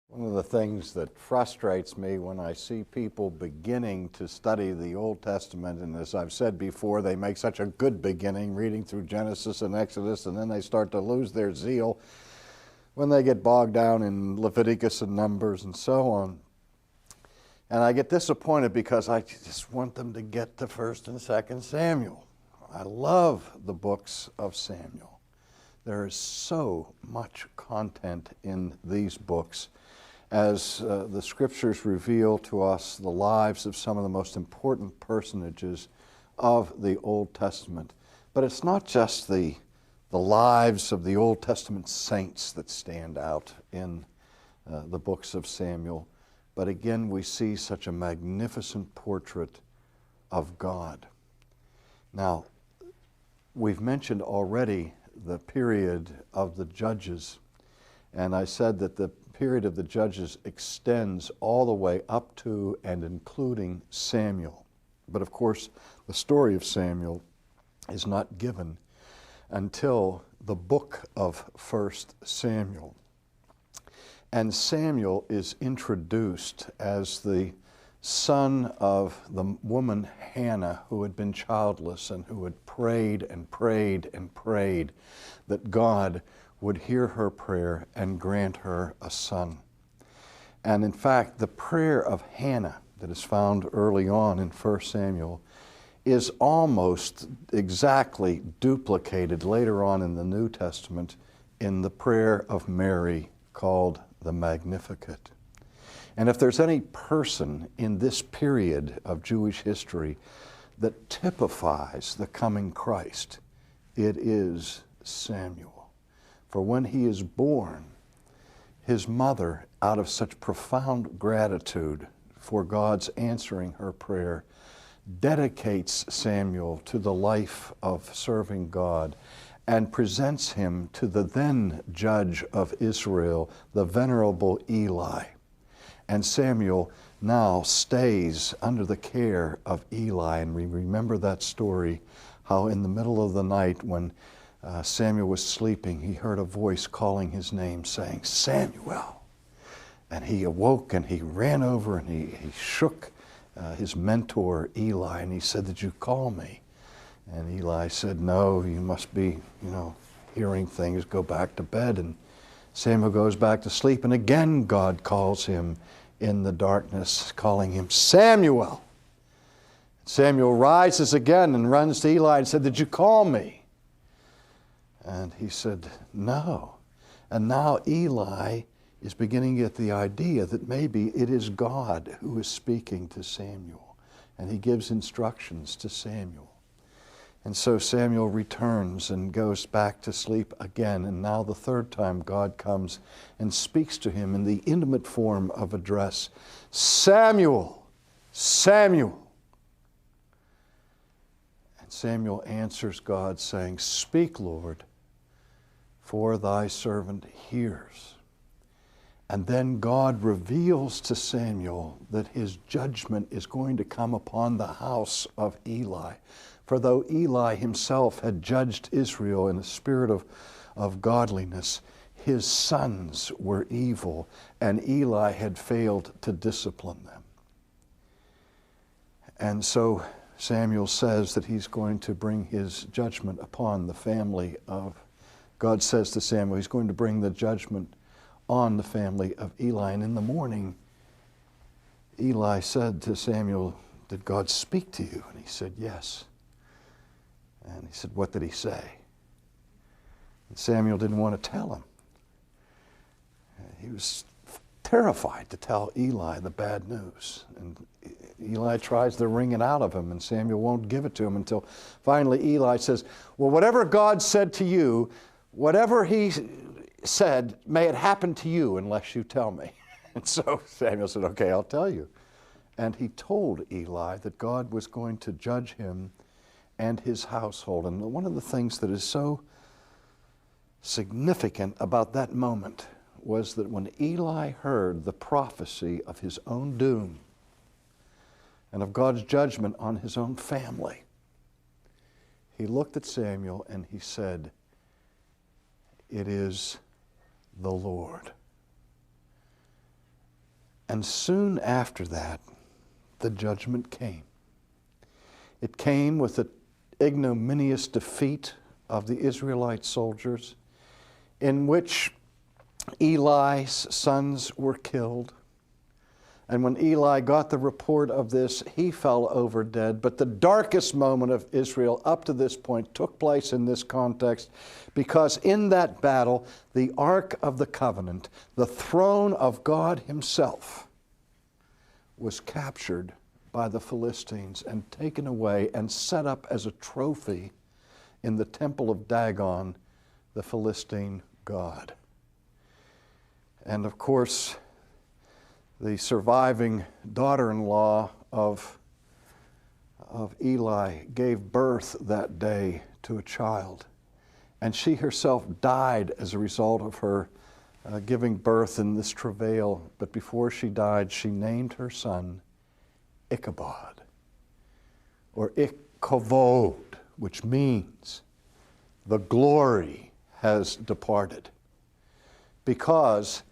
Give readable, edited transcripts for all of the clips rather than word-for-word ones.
One of the things that frustrates me when I see people beginning to study the Old Testament, and as I've said before, they make such a good beginning reading through Genesis and Exodus, and then they start to lose their zeal when they get bogged down in Leviticus and Numbers and so on. And I get disappointed because I just want them to get to 1st and 2nd Samuel. I love the books of Samuel. There is so much content in these books as the scriptures reveal to us the lives of some of the most important personages of the Old Testament. But it's not just the lives of the Old Testament saints that stand out in the books of Samuel, but again we see such a magnificent portrait of God. Now, we've mentioned already the period of the Judges, and I said that the period of the Judges extends all the way up to and including Samuel. But of course, the story of Samuel is not given until the book of 1st Samuel. And Samuel is introduced as the son of the woman Hannah, who had been childless and who had prayed and prayed and prayed that God would hear her prayer and grant her a son. And in fact, the prayer of Hannah that is found early on in 1 Samuel is almost exactly duplicated later on in the New Testament in the prayer of Mary called the Magnificat. And if there's any person in this period of Jewish history that typifies the coming Christ, it is Samuel. For when he is born, his mother, out of such profound gratitude for God's answering her prayer, dedicates Samuel to the life of serving God and presents him to the then judge of Israel, the venerable Eli. And Samuel now stays under the care of Eli. And we remember that story, how in the middle of the night when Samuel was sleeping, he heard a voice calling his name, saying, "Samuel." And he awoke and he ran over and he shook his mentor, Eli, and he said, "Did you call me?" And Eli said, "No, you must be, hearing things. Go back to bed." And Samuel goes back to sleep, and again God calls him in the darkness, calling him, "Samuel." Samuel rises again and runs to Eli and said, "Did you call me?" And he said, "No." And now Eli is beginning to get the idea that maybe it is God who is speaking to Samuel. And he gives instructions to Samuel. And so Samuel returns and goes back to sleep again. And now the third time God comes and speaks to him in the intimate form of address, "Samuel, Samuel." And Samuel answers God saying, "Speak, Lord, for thy servant hears." And then God reveals to Samuel that his judgment is going to come upon the house of Eli. For though Eli himself had judged Israel in a spirit of godliness, his sons were evil, and Eli had failed to discipline them. And so Samuel says that he's going to bring his judgment upon the family of God says to Samuel, he's going to bring the judgment on the family of Eli. And in the morning, Eli said to Samuel, "Did God speak to you?" And he said, "Yes." And he said, "What did he say?" And Samuel didn't want to tell him. He was terrified to tell Eli the bad news. And Eli tries to wring it out of him, and Samuel won't give it to him until finally Eli says, "Well, whatever God said to you, whatever he said, may it happen to you unless you tell me." And so Samuel said, "Okay, I'll tell you." And he told Eli that God was going to judge him and his household. And one of the things that is so significant about that moment was that when Eli heard the prophecy of his own doom and of God's judgment on his own family, he looked at Samuel and he said, "It is the Lord." And soon after that, the judgment came. It came with the ignominious defeat of the Israelite soldiers, in which Eli's sons were killed. And when Eli got the report of this, he fell over dead. But the darkest moment of Israel up to this point took place in this context, because in that battle, the Ark of the Covenant, the throne of God Himself, was captured by the Philistines and taken away and set up as a trophy in the temple of Dagon, the Philistine god. And of course, the surviving daughter-in-law of Eli gave birth that day to a child. And she herself died as a result of her giving birth in this travail. But before she died, she named her son Ichabod, or Ikavod, which means the glory has departed. Because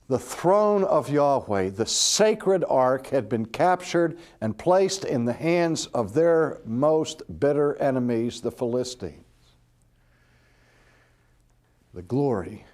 the throne of Yahweh, the sacred ark, had been captured and placed in the hands of their most bitter enemies, the Philistines. The glory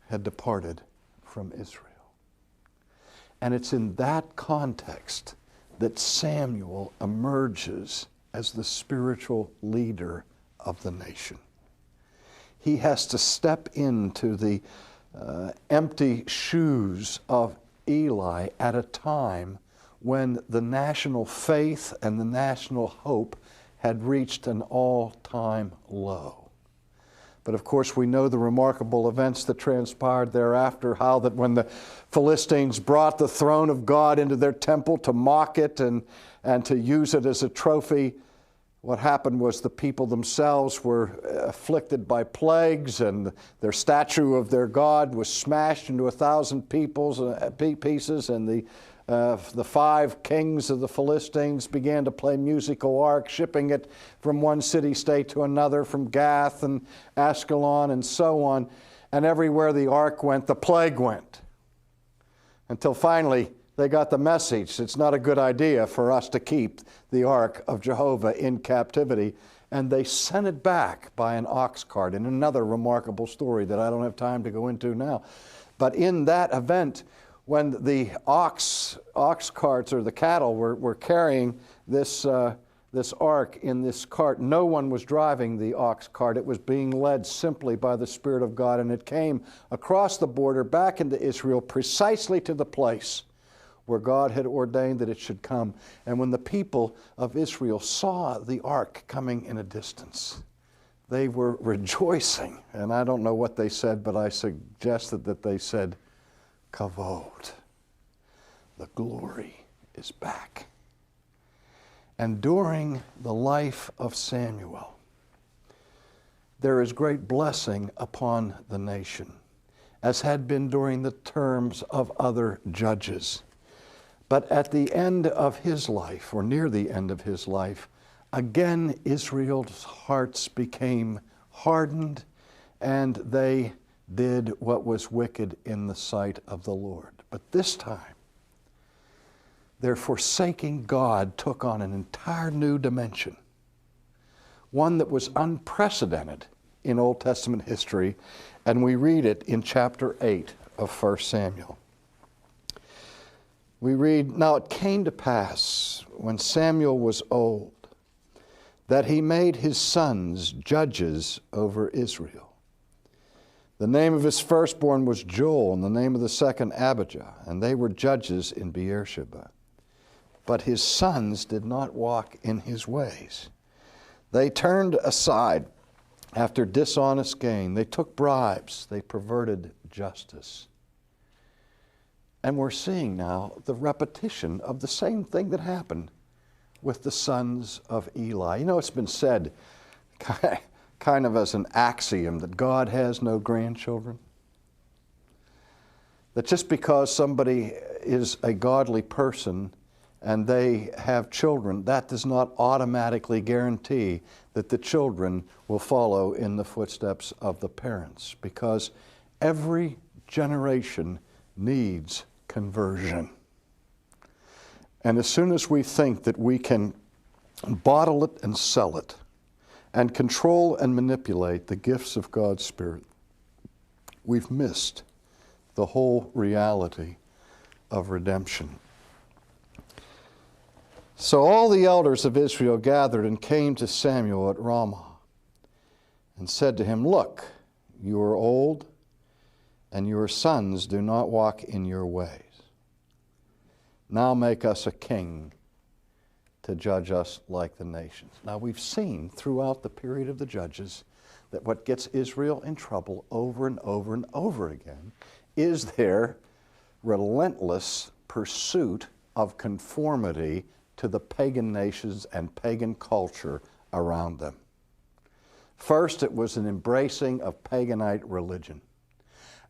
had departed from Israel. And it's in that context that Samuel emerges as the spiritual leader of the nation. He has to step into the empty shoes of Eli at a time when the national faith and the national hope had reached an all-time low. But of course, we know the remarkable events that transpired thereafter, how that when the Philistines brought the throne of God into their temple to mock it and to use it as a trophy, what happened was the people themselves were afflicted by plagues, and their statue of their God was smashed into 1,000 pieces, and the 5 kings of the Philistines began to play musical ark, shipping it from one city-state to another, from Gath and Askelon and so on. And everywhere the ark went, the plague went. Until finally, they got the message. It's not a good idea for us to keep the ark of Jehovah in captivity. And they sent it back by an ox cart, in another remarkable story that I don't have time to go into now. But in that event, when the ox carts, or the cattle, were carrying this ark in this cart, no one was driving the ox cart. It was being led simply by the Spirit of God. And it came across the border back into Israel, precisely to the place where God had ordained that it should come. And when the people of Israel saw the ark coming in a distance, they were rejoicing. And I don't know what they said, but I suggested that they said, Kavod, the glory is back. And during the life of Samuel, there is great blessing upon the nation, as had been during the terms of other judges. But at the end of his life, or near the end of his life, again Israel's hearts became hardened, and they did what was wicked in the sight of the Lord. But this time, their forsaking God took on an entire new dimension, one that was unprecedented in Old Testament history, and we read it in chapter 8 of 1 Samuel. We read, "Now it came to pass, when Samuel was old, that he made his sons judges over Israel. The name of his firstborn was Joel, and the name of the second Abijah, and they were judges in Beersheba. But his sons did not walk in his ways. They turned aside after dishonest gain. They took bribes. They perverted justice." And we're seeing now the repetition of the same thing that happened with the sons of Eli. You know, it's been said kind of as an axiom that God has no grandchildren. That just because somebody is a godly person and they have children, that does not automatically guarantee that the children will follow in the footsteps of the parents, because every generation needs conversion. And as soon as we think that we can bottle it and sell it and control and manipulate the gifts of God's Spirit, we've missed the whole reality of redemption. So all the elders of Israel gathered and came to Samuel at Ramah and said to him, "Look, you are old, and your sons do not walk in your ways. Now make us a king to judge us like the nations." Now we've seen throughout the period of the judges that what gets Israel in trouble over and over and over again is their relentless pursuit of conformity to the pagan nations and pagan culture around them. First, it was an embracing of paganite religion.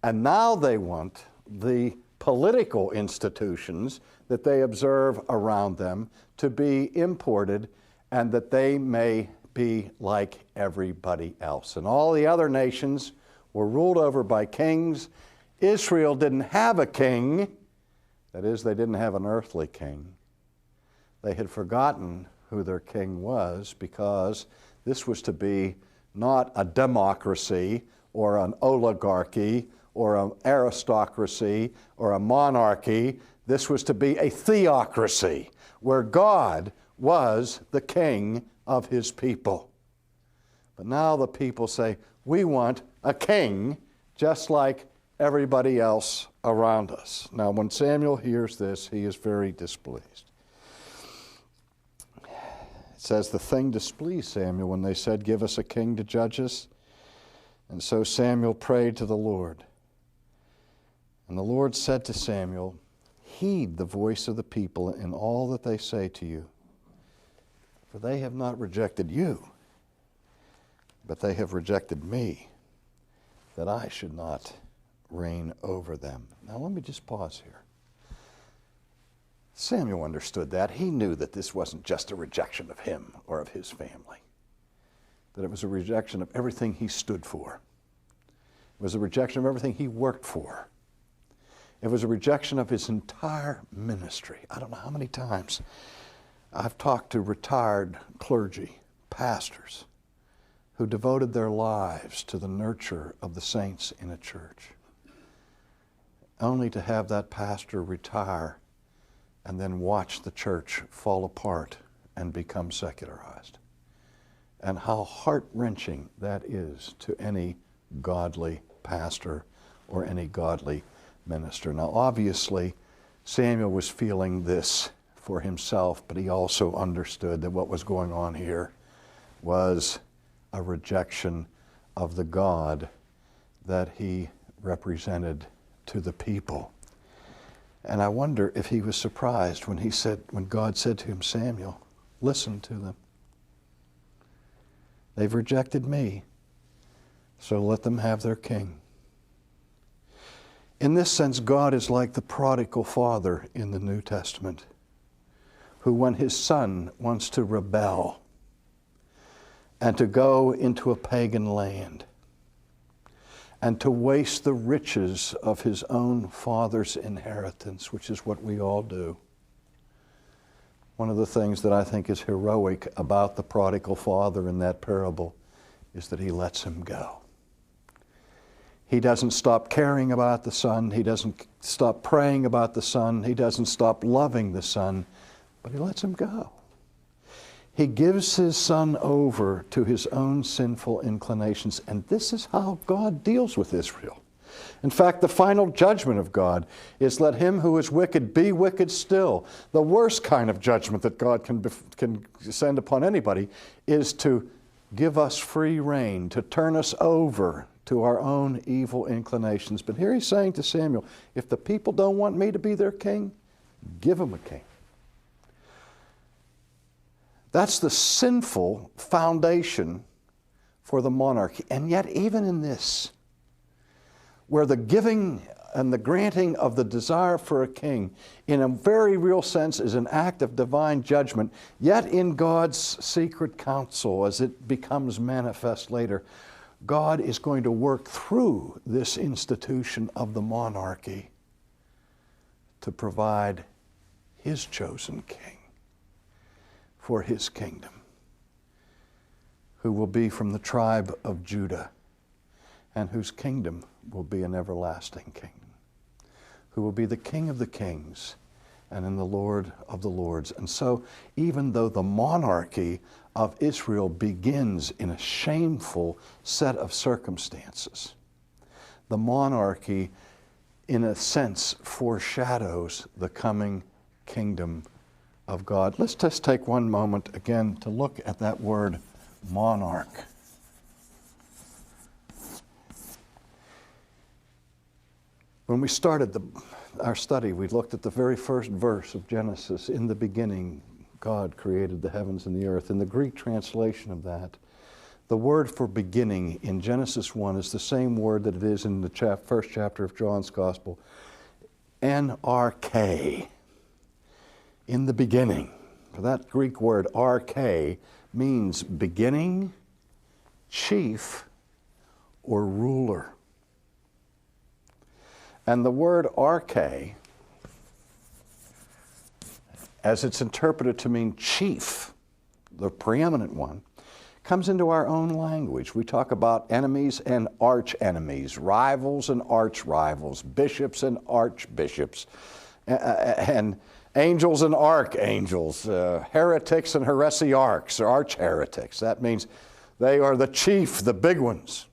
And now they want the political institutions that they observe around them to be imported and that they may be like everybody else. And all the other nations were ruled over by kings. Israel didn't have a king. That is, they didn't have an earthly king. They had forgotten who their king was, because this was to be not a democracy or an oligarchy or an aristocracy or a monarchy. This was to be a theocracy where God was the king of his people. But now the people say, we want a king just like everybody else around us. Now when Samuel hears this, he is very displeased. It says, the thing displeased Samuel when they said, "Give us a king to judge us." And so Samuel prayed to the Lord. And the Lord said to Samuel, "Heed the voice of the people in all that they say to you, for they have not rejected you, but they have rejected me, that I should not reign over them." Now let me just pause here. Samuel understood that. He knew that this wasn't just a rejection of him or of his family, that it was a rejection of everything he stood for. It was a rejection of everything he worked for. It was a rejection of his entire ministry. I don't know how many times I've talked to retired clergy, pastors, who devoted their lives to the nurture of the saints in a church, only to have that pastor retire and then watch the church fall apart and become secularized. And how heart-wrenching that is to any godly pastor or any godly minister. Now obviously Samuel was feeling this for himself, but he also understood that what was going on here was a rejection of the God that he represented to the people. And I wonder if he was surprised when God said to him, "Samuel, listen to them. They've rejected me, so let them have their king." In this sense, God is like the prodigal father in the New Testament, who, when his son wants to rebel and to go into a pagan land and to waste the riches of his own father's inheritance, which is what we all do. One of the things that I think is heroic about the prodigal father in that parable is that he lets him go. He doesn't stop caring about the son. He doesn't stop praying about the son. He doesn't stop loving the son, but he lets him go. He gives his son over to his own sinful inclinations, and this is how God deals with Israel. In fact, the final judgment of God is, let him who is wicked be wicked still. The worst kind of judgment that God can send upon anybody is to give us free rein, to turn us over to our own evil inclinations. But here he's saying to Samuel, if the people don't want me to be their king, give them a king. That's the sinful foundation for the monarchy. And yet even in this, where the giving and the granting of the desire for a king in a very real sense is an act of divine judgment, yet in God's secret counsel, as it becomes manifest later, God is going to work through this institution of the monarchy to provide his chosen king for his kingdom, who will be from the tribe of Judah, and whose kingdom will be an everlasting kingdom, who will be the King of the kings and in the Lord of the lords. And so, even though the monarchy of Israel begins in a shameful set of circumstances, the monarchy, in a sense, foreshadows the coming kingdom of God. Let's just take one moment again to look at that word monarch. When we started our study, we looked at the very first verse of Genesis. In the beginning, God created the heavens and the earth. In the Greek translation of that, the word for beginning in Genesis 1 is the same word that it is in the first chapter of John's Gospel, NRK, in the beginning. That Greek word, RK, means beginning, chief, or ruler. And the word RK, as it's interpreted to mean chief, the preeminent one, comes into our own language. We talk about enemies and arch enemies, rivals and arch rivals, bishops and archbishops, and angels and archangels, heretics and heresiarchs, or arch heretics. That means they are the chief, the big ones.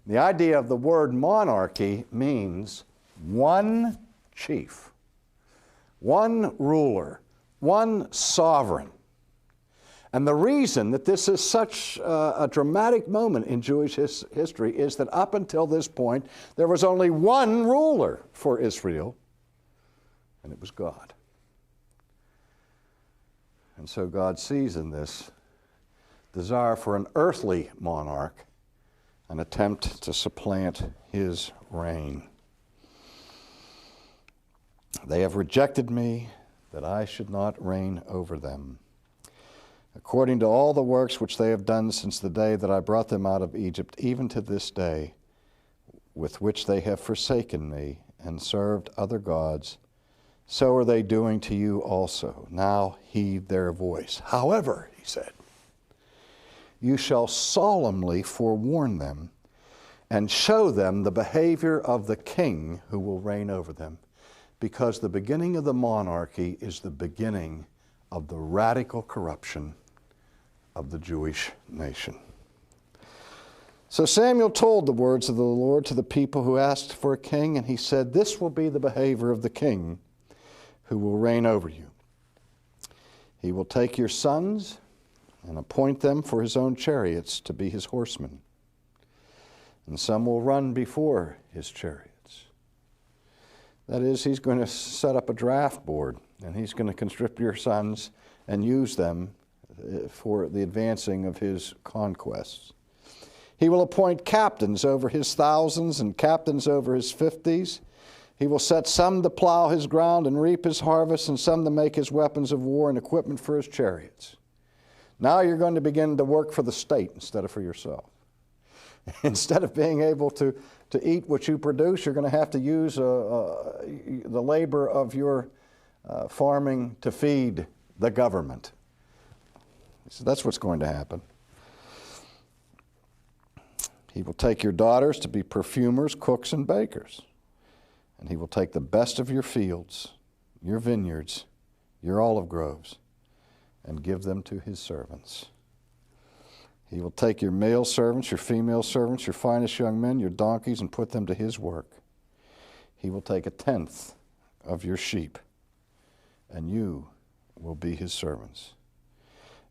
The idea of the word monarchy means one chief, one ruler, one sovereign. And the reason that this is such a dramatic moment in Jewish history is that up until this point, there was only one ruler for Israel, and it was God. And so God sees in this desire for an earthly monarch an attempt to supplant his reign. They have rejected me, that I should not reign over them. According to all the works which they have done since the day that I brought them out of Egypt, even to this day, with which they have forsaken me and served other gods, so are they doing to you also. Now heed their voice. However, he said, you shall solemnly forewarn them and show them the behavior of the king who will reign over them, because the beginning of the monarchy is the beginning of the radical corruption of the Jewish nation. So Samuel told the words of the Lord to the people who asked for a king, and he said, this will be the behavior of the king who will reign over you. He will take your sons and appoint them for his own chariots to be his horsemen. And some will run before his chariots. That is, he's going to set up a draft board, and he's going to conscript your sons and use them for the advancing of his conquests. He will appoint captains over his thousands and captains over his 50s. He will set some to plow his ground and reap his harvest, and some to make his weapons of war and equipment for his chariots. Now you're going to begin to work for the state instead of for yourself. Instead of being able to eat what you produce, you're going to have to use the labor of your farming to feed the government. So that's what's going to happen. He will take your daughters to be perfumers, cooks, and bakers. And he will take the best of your fields, your vineyards, your olive groves, and give them to his servants. He will take your male servants, your female servants, your finest young men, your donkeys, and put them to his work. He will take 1/10 of your sheep, and you will be his servants.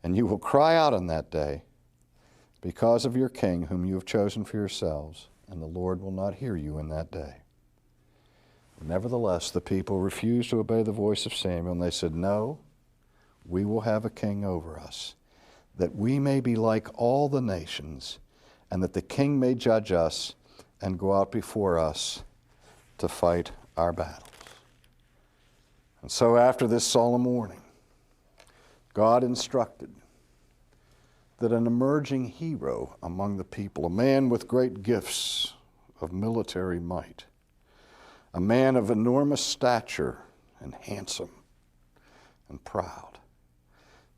And you will cry out on that day because of your king whom you have chosen for yourselves, and the Lord will not hear you in that day. Nevertheless, the people refused to obey the voice of Samuel, and they said, no, we will have a king over us, that we may be like all the nations, and that the king may judge us and go out before us to fight our battles. And so after this solemn warning, God instructed that an emerging hero among the people, a man with great gifts of military might, a man of enormous stature and handsome, and proud.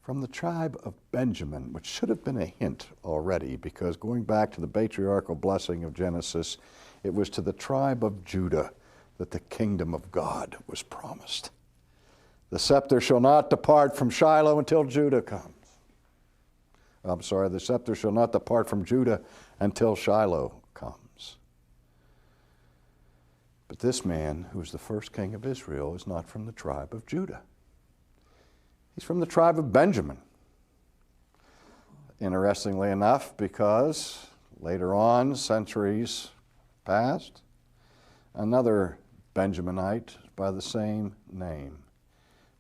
From the tribe of Benjamin, which should have been a hint already, because going back to the patriarchal blessing of Genesis, it was to the tribe of Judah that the kingdom of God was promised. The scepter shall not depart from Shiloh until Judah comes. The scepter shall not depart from Judah until Shiloh comes. But this man, who is the first king of Israel, is not from the tribe of Judah. He's from the tribe of Benjamin. Interestingly enough, because later on, centuries passed, another Benjaminite by the same name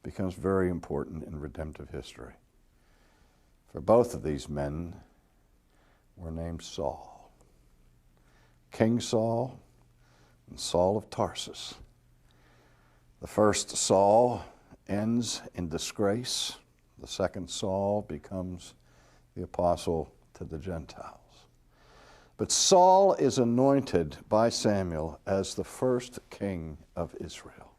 becomes very important in redemptive history. For both of these men were named Saul. King Saul and Saul of Tarsus. The first Saul ends in disgrace. The second Saul becomes the apostle to the Gentiles. But Saul is anointed by Samuel as the first king of Israel.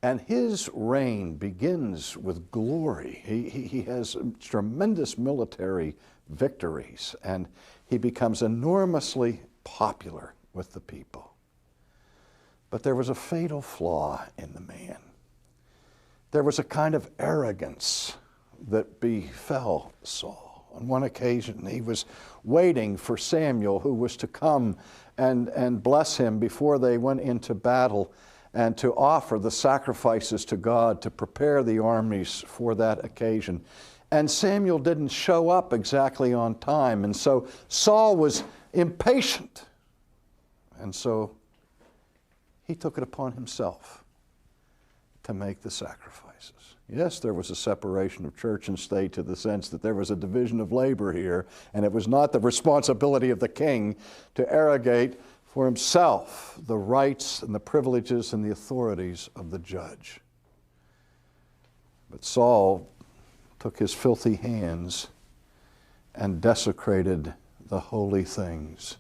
And his reign begins with glory. He has tremendous military victories, and he becomes enormously popular with the people. But there was a fatal flaw in the man. There was a kind of arrogance that befell Saul. On one occasion, he was waiting for Samuel, who was to come and bless him before they went into battle, and to offer the sacrifices to God to prepare the armies for that occasion. And Samuel didn't show up exactly on time, and so Saul was impatient. And so he took it upon himself to make the sacrifices. Yes, there was a separation of church and state to the sense that there was a division of labor here, and it was not the responsibility of the king to arrogate for himself the rights and the privileges and the authorities of the judge. But Saul took his filthy hands and desecrated the holy things.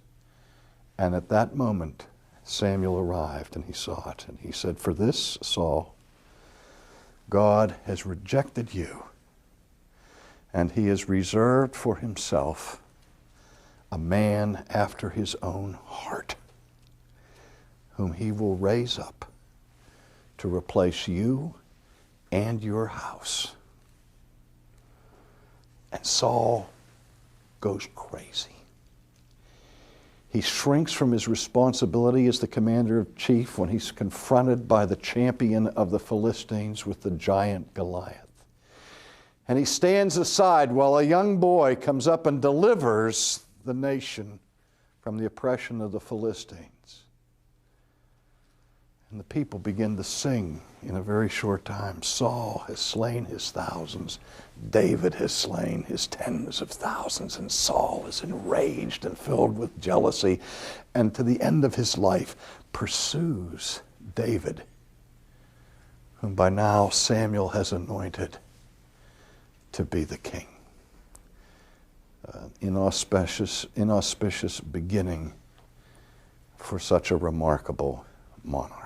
And at that moment, Samuel arrived and he saw it. And he said, "For this, Saul, God has rejected you, and he has reserved for himself a man after his own heart, whom he will raise up to replace you and your house." And Saul goes crazy. He shrinks from his responsibility as the commander-in-chief when he's confronted by the champion of the Philistines with the giant Goliath. And he stands aside while a young boy comes up and delivers the nation from the oppression of the Philistines. And the people begin to sing in a very short time, "Saul has slain his thousands, David has slain his tens of thousands," and Saul is enraged and filled with jealousy, and to the end of his life pursues David, whom by now Samuel has anointed to be the king. Inauspicious beginning for such a remarkable monarch.